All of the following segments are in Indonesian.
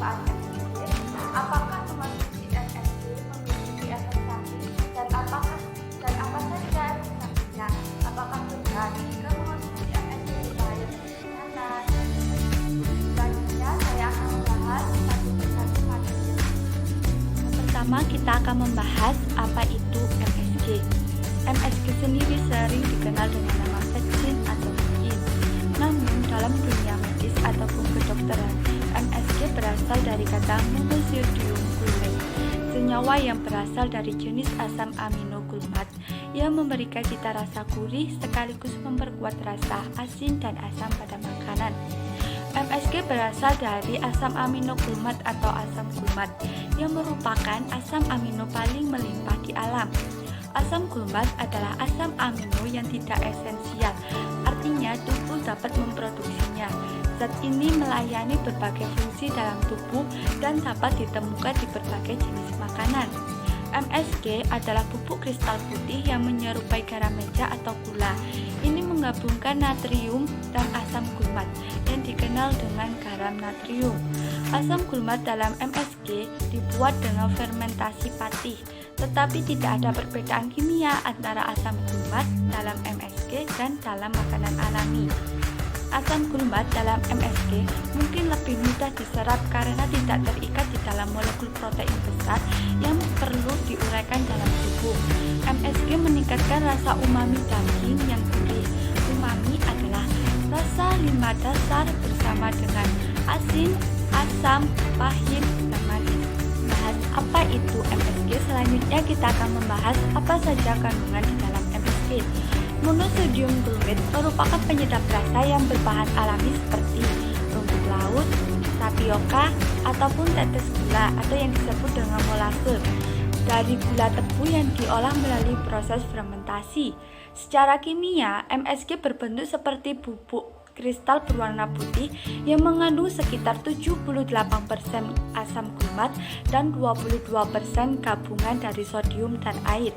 manfaat MSG, apakah mengonsumsi MSG memiliki efek samping, dan apa saja efek sampingnya? Apakah benar jika mengonsumsi MSG berbahaya bagi kesehatan? Selanjutnya saya akan membahas satu persatu materi. Pertama, kita akan membahas apa itu MSG. MSG sendiri sering dikenal dengan nama vaksin atau micin. Namun, dalam dunia medis ataupun kedokteran, MSG berasal dari kata monosodium glutamate, senyawa yang berasal dari jenis asam amino glumat yang memberikan cita rasa gurih sekaligus memperkuat rasa asin dan asam pada makanan. MSG berasal dari asam amino glumat atau asam glumat yang merupakan asam amino paling melimpah di alam. Asam glumat adalah asam amino yang tidak esensial, artinya tubuh dapat memproduksinya. Zat ini melayani berbagai fungsi dalam tubuh dan dapat ditemukan di berbagai jenis makanan. MSG adalah bubuk kristal putih yang menyerupai garam meja atau gula. Ini menggabungkan natrium dan asam glumat yang dikenal dengan garam natrium. Asam glumat dalam MSG dibuat dengan fermentasi patih, tetapi tidak ada perbedaan kimia antara asam glumat dalam MSG dan dalam makanan alami. Asam glumat dalam MSG mungkin lebih mudah diserap karena tidak terikat di dalam molekul protein besar yang perlu diuraikan dalam tubuh. MSG meningkatkan rasa umami daging yang gurih. Umami adalah rasa 5 dasar bersama dengan asin, asam, pahit, dan manis. Bahas apa itu MSG, selanjutnya kita akan membahas apa saja kandungan di dalam MSG. Monosodium glutamate merupakan penyedap rasa yang berbahan alami seperti rumput laut, tapioka, ataupun tetes gula atau yang disebut dengan molase dari gula tebu yang diolah melalui proses fermentasi. Secara kimia, MSG berbentuk seperti bubuk kristal berwarna putih yang mengandung sekitar 78% asam glumat dan 22% gabungan dari sodium dan air.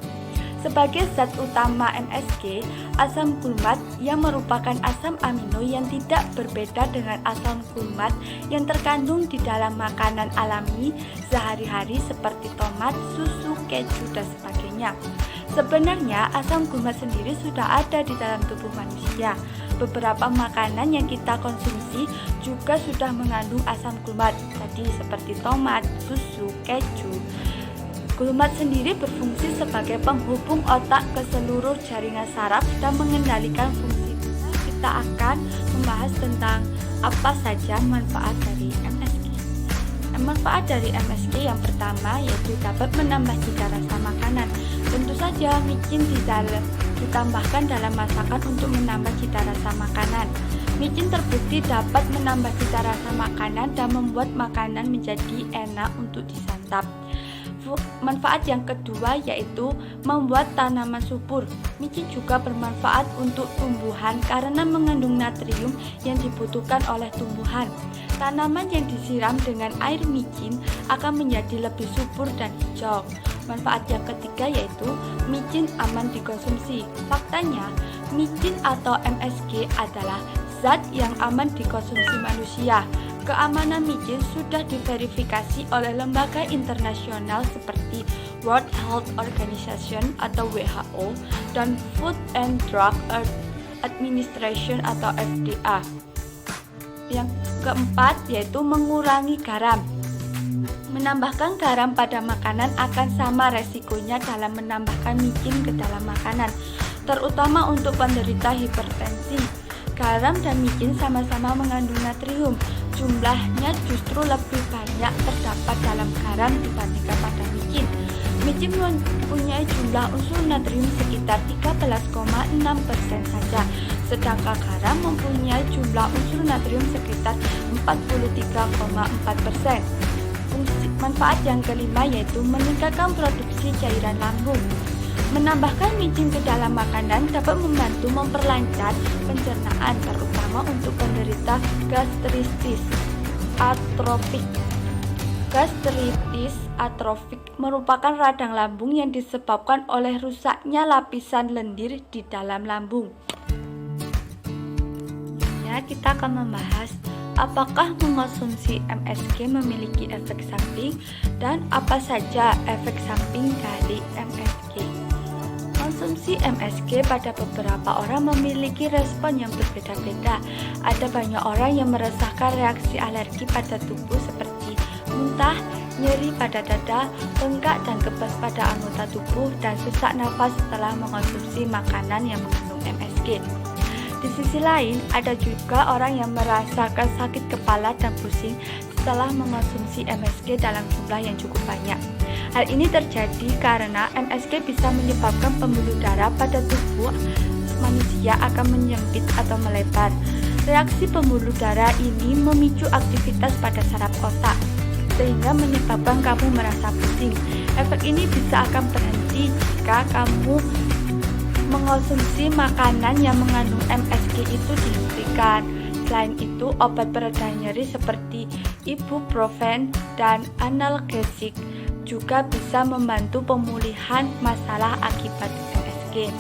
Sebagai zat utama MSG, asam glumat yang merupakan asam amino yang tidak berbeda dengan asam glumat yang terkandung di dalam makanan alami sehari-hari seperti tomat, susu, keju, dan sebagainya. Sebenarnya asam glumat sendiri sudah ada di dalam tubuh manusia. Beberapa makanan yang kita konsumsi juga sudah mengandung asam glumat, tadi seperti tomat, susu, keju. Glumat sendiri berfungsi sebagai penghubung otak ke seluruh jaringan saraf dan mengendalikan fungsi. Kita akan membahas tentang apa saja manfaat dari MSG. Manfaat dari MSG yang pertama yaitu dapat menambah cita rasa makanan. Tentu saja micin ditambahkan dalam masakan untuk menambah cita rasa makanan. Micin terbukti dapat menambah cita rasa makanan dan membuat makanan menjadi enak untuk disantap. Manfaat yang kedua yaitu membuat tanaman subur. Micin juga bermanfaat untuk tumbuhan karena mengandung natrium yang dibutuhkan oleh tumbuhan. Tanaman yang disiram dengan air micin akan menjadi lebih subur dan hijau. Manfaat yang ketiga yaitu micin aman dikonsumsi. Faktanya, micin atau MSG adalah zat yang aman dikonsumsi manusia. Keamanan micin sudah diverifikasi oleh lembaga internasional seperti World Health Organization atau WHO dan Food and Drug Administration atau FDA. Yang keempat yaitu mengurangi garam. Menambahkan garam pada makanan akan sama resikonya dalam menambahkan micin ke dalam makanan, terutama untuk penderita hipertensi. Garam dan micin sama-sama mengandung natrium. Jumlahnya justru lebih banyak terdapat dalam garam dibandingkan pada micin. Micin mempunyai jumlah unsur natrium sekitar 13,6% saja, sedangkan garam mempunyai jumlah unsur natrium sekitar 43,4%. Manfaat yang kelima yaitu meningkatkan produksi cairan lambung. Menambahkan micin ke dalam makanan dapat membantu memperlancar pencernaan, terutama untuk penderita gastritis atrofik. Gastritis atrofik merupakan radang lambung yang disebabkan oleh rusaknya lapisan lendir di dalam lambung. Ya, kita akan membahas Apakah mengonsumsi MSG memiliki efek samping dan apa saja efek samping dari MSG? Konsumsi MSG pada beberapa orang memiliki respon yang berbeda-beda. Ada banyak orang yang merasakan reaksi alergi pada tubuh seperti muntah, nyeri pada dada, bengkak dan kebas pada anggota tubuh, dan sesak nafas setelah mengonsumsi makanan yang mengandung MSG. Di sisi lain, ada juga orang yang merasakan sakit kepala dan pusing setelah mengonsumsi MSG dalam jumlah yang cukup banyak. Hal ini terjadi karena MSG bisa menyebabkan pembuluh darah pada tubuh manusia akan menyempit atau melebar. Reaksi pembuluh darah ini memicu aktivitas pada saraf otak, sehingga menyebabkan kamu merasa pusing. Efek ini bisa akan berhenti jika kamu mengonsumsi makanan yang mengandung MSG itu dihentikan. Selain itu, obat pereda nyeri seperti ibuprofen dan analgesik juga bisa membantu pemulihan masalah akibat MSG.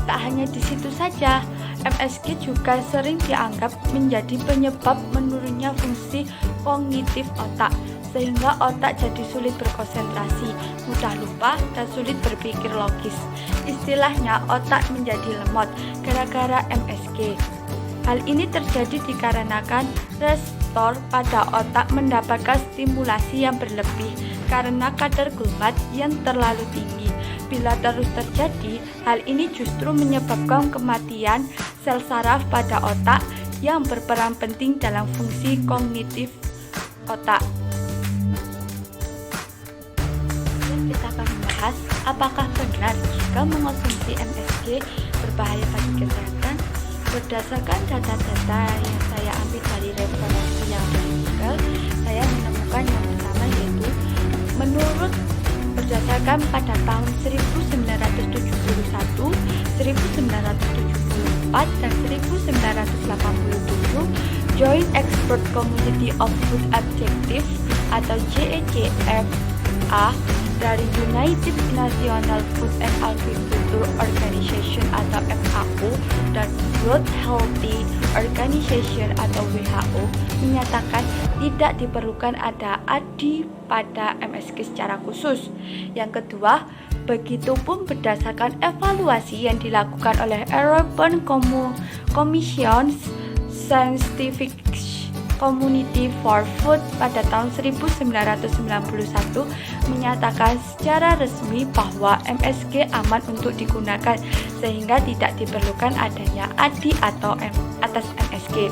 Tak hanya di situ saja, MSG juga sering dianggap menjadi penyebab menurunnya fungsi kognitif otak, sehingga otak jadi sulit berkonsentrasi, mudah lupa, dan sulit berpikir logis. Istilahnya, otak menjadi lemot gara-gara MSG. Hal ini terjadi dikarenakan reseptor pada otak mendapatkan stimulasi yang berlebih karena kadar glumat yang terlalu tinggi. Bila terus terjadi, hal ini justru menyebabkan kematian sel saraf pada otak yang berperan penting dalam fungsi kognitif otak. Kita akan membahas apakah benar jika mengonsumsi MSG berbahaya bagi kesehatan. Berdasarkan data-data yang saya ambil dari referensi yang dari Google, saya menemukan yang pertama yaitu menurut berdasarkan pada tahun 1971, 1974, dan 1987, Joint Expert Committee of Food Objectives atau JECFA dari United National Food and Agriculture Organization atau FAO dan World Healthy Organization atau WHO menyatakan tidak diperlukan ada ADI pada MSG secara khusus. Yang kedua, begitupun berdasarkan evaluasi yang dilakukan oleh European Commission Scientific Community for Food pada tahun 1991 menyatakan secara resmi bahwa MSG aman untuk digunakan, sehingga tidak diperlukan adanya ADI atau atas MSG.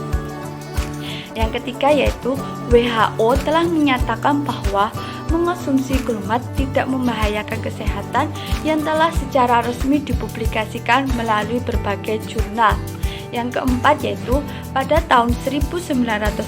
Yang ketiga yaitu WHO telah menyatakan bahwa mengonsumsi glumat tidak membahayakan kesehatan yang telah secara resmi dipublikasikan melalui berbagai jurnal. Yang keempat yaitu pada tahun 1995,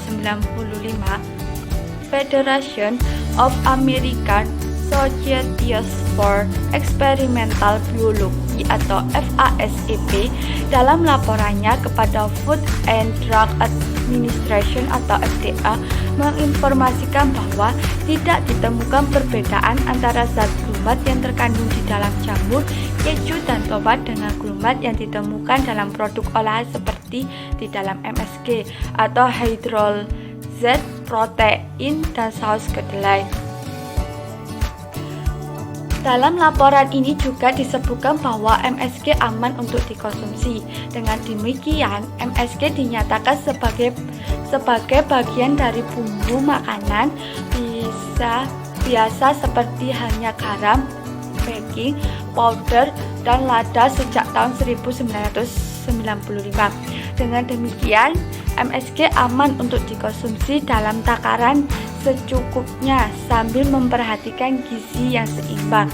Federation of American Societies for Experimental Biology atau FASEB dalam laporannya kepada Food and Drug Administration atau FDA menginformasikan bahwa tidak ditemukan perbedaan antara zat glumat yang terkandung di dalam jamur, keju, dan tomat dengan glumat yang ditemukan dalam produk olahan seperti di dalam MSG atau hydrolyzed protein dan saus kedelai. Dalam laporan ini juga disebutkan bahwa MSG aman untuk dikonsumsi. Dengan demikian, MSG dinyatakan sebagai bagian dari bumbu makanan biasa seperti halnya garam, baking powder, dan lada sejak tahun 1995. Dengan demikian, MSG aman untuk dikonsumsi dalam takaran secukupnya sambil memperhatikan gizi yang seimbang.